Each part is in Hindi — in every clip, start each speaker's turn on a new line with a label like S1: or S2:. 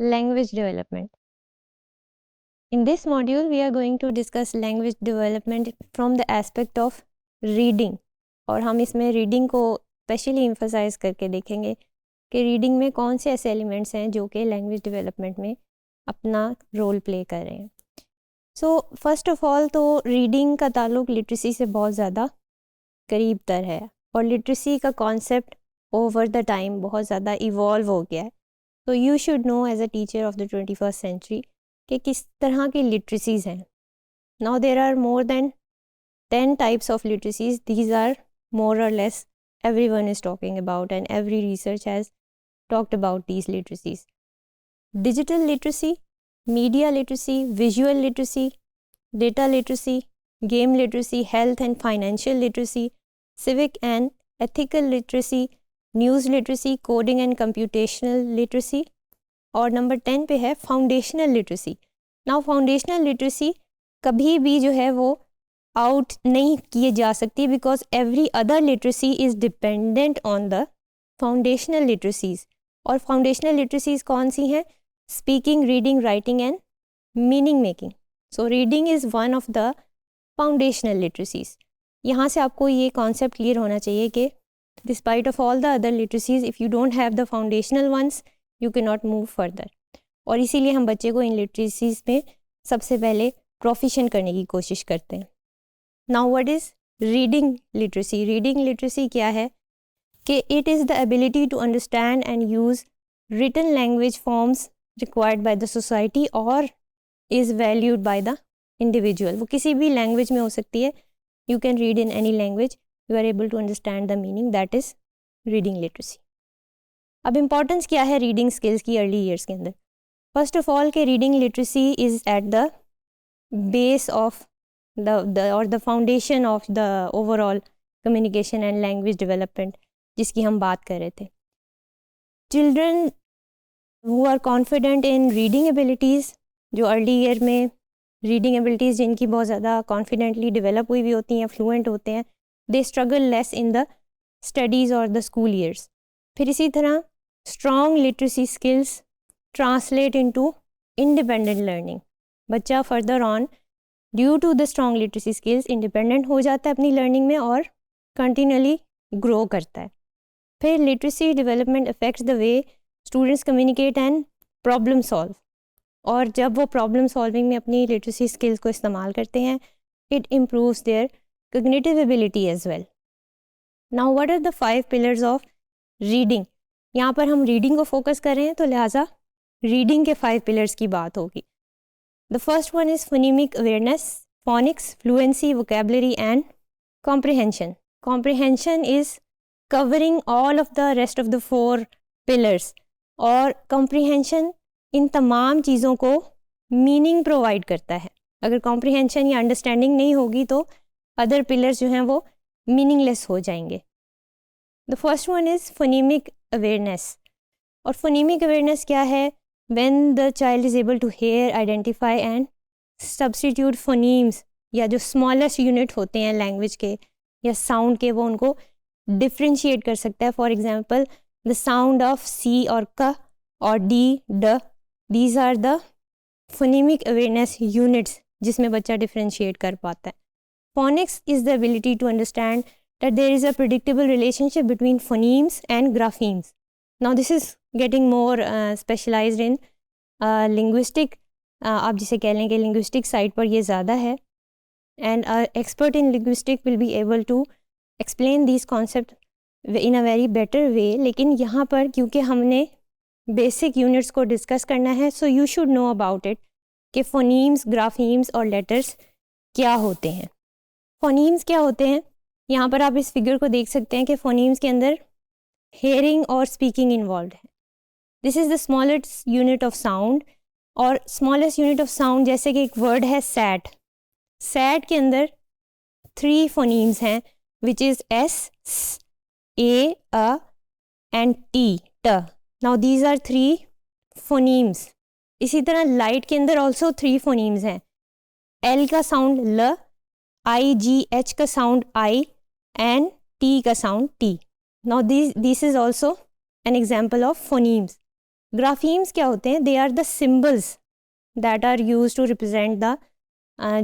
S1: Language development. In this module, we are going to discuss language development from the aspect of reading. और हम इसमें रीडिंग को स्पेशली एम्फसाइज करके देखेंगे कि रीडिंग में कौन से ऐसे एलिमेंट्स हैं जो कि लैंग्वेज डेवलपमेंट में अपना रोल प्ले कर रहे हैं. सो फर्स्ट ऑफ ऑल तो रीडिंग का ताल्लुक लिटरेसी से बहुत ज़्यादा करीब तर है और लिटरेसी का कॉन्सेप्ट ओवर द टाइम बहुत ज़्यादा इवॉल्व हो गया है. तो you should know as a teacher of the 21st century कि किस तरह की लिटरेसीज़ हैं. Now there are more than 10 types of literacies. These are more or less everyone is talking about and every research has talked about these literacies. Digital literacy, media literacy, visual literacy, data literacy, game literacy, health and financial literacy, civic and ethical literacy, news literacy, coding and computational literacy. और नंबर 10 पे है foundational literacy. Now foundational literacy कभी भी जो है वो आउट नहीं किए जा सकती because every other literacy is dependent on the foundational literacies. और फाउंडेशनल लिटरेसीज़ कौन सी हैं? Speaking, reading, writing and meaning making. So reading is one of the foundational literacies. यहाँ से आपको ये कॉन्सेप्ट क्लियर होना चाहिए कि despite of all the other literacies if you don't have the foundational ones you can not move further. और इसीलिए हम बच्चे को इन लिटरेसीज़ में सबसे पहले प्रोफिशिएंट करने की कोशिश करते हैं. Now what is reading literacy? Reading literacy क्या है कि it is the ability to understand and use written language forms required by the society और is valued by the individual. वो किसी भी लैंग्वेज में हो सकती है. You can read in any language, you are able to understand the meaning. That is reading literacy. अब इम्पॉर्टेंस क्या है रीडिंग स्किल्स की अर्ली ईयर्स के अंदर? फर्स्ट ऑफ ऑल के reading literacy is at the base of the foundation of the overall communication and language development जिसकी हम बात कर रहे थे. Children who are confident in reading abilities, जो early year में reading abilities जिनकी बहुत ज़्यादा confidently develop हुई भी होती हैं, fluent होते हैं, they struggle less in the studies or the school years. फिर इसी तरह strong literacy skills translate into independent learning. बच्चा further on due to the strong literacy skills independent हो जाता है अपनी लर्निंग में और कंटिन्यूअली ग्रो करता है. फिर literacy development affects the way students communicate and problem solve. और जब वो प्रॉब्लम सॉल्विंग में अपनी लिटरेसी स्किल्स को इस्तेमाल करते हैं it improves their cognitive ability as well. Now what are the 5 pillars of reading? यहाँ पर हम रीडिंग को फोकस कर रहे हैं तो लिहाजा रीडिंग के 5 पिलर्स की बात होगी. The first one is phonemic awareness, phonics, fluency, vocabulary and comprehension. Comprehension is covering all of the rest of the 4 pillars. और comprehension इन तमाम चीज़ों को meaning provide करता है. अगर comprehension या understanding नहीं होगी तो other pillars जो हैं वो meaningless हो जाएंगे. The first one is phonemic awareness. और phonemic awareness क्या है? When the child is able to hear, identify and substitute phonemes या जो smallest unit होते हैं लैंग्वेज के या साउंड के वो उनको डिफ्रेंशिएट कर सकता है. For example the sound of C और क और डी, ड, these are the phonemic awareness units जिसमें बच्चा डिफ्रेंशिएट कर पाता है. Phonics is the ability to understand that there is a predictable relationship between phonemes and graphemes. Now this is getting more specialised in linguistic. आप जिसे कह लें कि लिंग्विस्टिक साइड पर ये ज़्यादा है and expert in linguistic will be able to explain this concept in a very better way. लेकिन यहाँ पर क्योंकि हमने बेसिक यूनिट्स को डिस्कस करना है so you should know about it कि फोनीम्स, ग्राफीम्स और लेटर्स क्या होते हैं. फोनीम्स क्या होते हैं? यहाँ पर आप इस फिगर को देख सकते हैं कि फोनीम्स के अंदर हेयरिंग और स्पीकिंग इन्वॉल्व है. This is the smallest unit of sound. और स्मॉलेस्ट यूनिट ऑफ साउंड जैसे कि एक वर्ड है सैट. सैट के अंदर 3 फोनीम्स हैं विच इज़ एस, ए, अ एंड टी, ट. Now these are 3 phonemes. इसी तरह लाइट के अंदर ऑल्सो 3 फोनीम्स हैं. एल का साउंड ल, आई जी एच का साउंड आई एंड टी का sound T. Now this is also an example of phonemes. Graphemes क्या होते हैं? They are the symbols that are use to represent the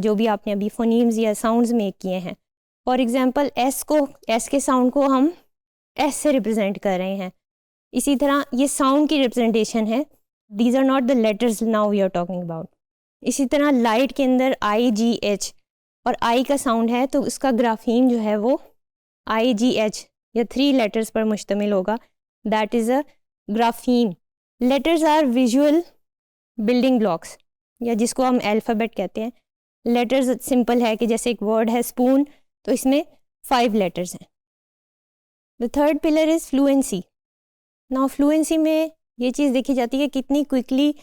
S1: जो भी आपने अभी फोनीम्स या साउंड्स मेक किए हैं. फॉर एग्जांपल एस के साउंड को हम एस से रिप्रेजेंट कर रहे हैं. इसी तरह ये साउंड की रिप्रेजेंटेशन है. These are not the letters now we are talking about. इसी तरह लाइट के अंदर IGH और आई का साउंड है तो उसका ग्राफीम जो है वो IGH या 3 लेटर्स पर मुश्तमिल होगा. That is a grapheme. Letters are visual building blocks या जिसको हम अल्फ़ाबेट कहते हैं. लेटर्स सिंपल है कि जैसे एक वर्ड है स्पून तो इसमें 5 लेटर्स हैं. The third pillar is fluency. Now fluency में ये चीज़ देखी जाती है कितनी क्विकली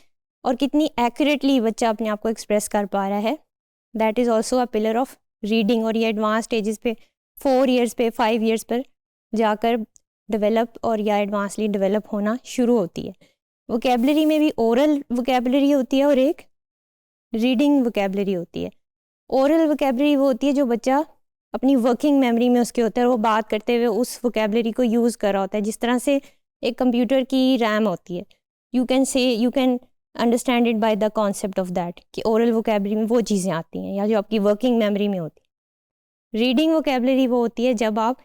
S1: और कितनी एक्यूरेटली बच्चा अपने आप को एक्सप्रेस कर पा रहा है. That is also a pillar of reading. और ये एडवांस स्टेजेस पे 4 ईयर्स पे 5 ईयर्स पर जाकर डेवलप और या एडवांसली डेवलप होना शुरू होती है. वोकेबलरी में भी ओरल वोकेबलरी होती है और एक रीडिंग वोकेबलरी होती है. ओरल वोकेबलरी वो होती है जो बच्चा अपनी वर्किंग मेमोरी में उसके होता है, वो बात करते हुए उस वोकेबलरी को यूज़ कर रहा होता है. जिस तरह से एक कंप्यूटर की रैम होती है, you can understand it by the concept of that कि ओरल वोकेबलरी में वो चीज़ें आती हैं या जो आपकी वर्किंग मेमोरी में होती है. रीडिंग वोकेबलरी वो होती है जब आप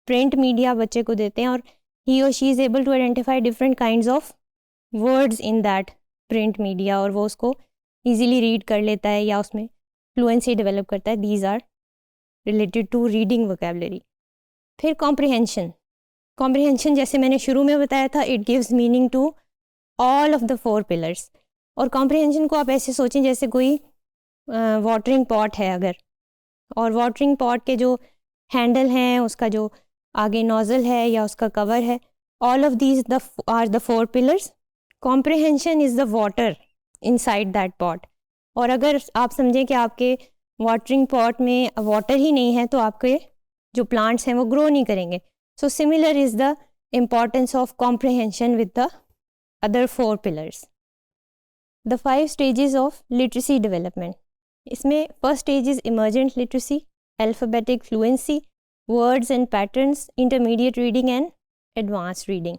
S1: प्रिंट मीडिया बच्चे को देते हैं और ही और she is able to identify different kinds of words in that print media और वो उसको ईजीली रीड कर लेता है या उसमें फ्लुएंसी डेवलप करता है. These are related to reading vocabulary. फिर कॉम्प्रिहेंशन जैसे मैंने शुरू में बताया था, it gives meaning to all of the 4 pillars. और कॉम्प्रिहेंशन को आप ऐसे सोचें जैसे कोई वाटरिंग पॉट है अगर, और वाटरिंग पॉट के जो हैंडल हैं, उसका जो आगे नोज़ल है या उसका कवर है, all of these are the 4 pillars. Comprehension is the water inside that pot. और अगर आप समझें कि आपके वाटरिंग पॉट में वाटर ही नहीं है तो आपके जो प्लांट्स हैं वो ग्रो नहीं करेंगे. So similar is the importance of comprehension with the other 4 pillars. The 5 stages of literacy development. इसमें first stage is emergent literacy, alphabetic fluency, words and patterns, intermediate reading and advance reading.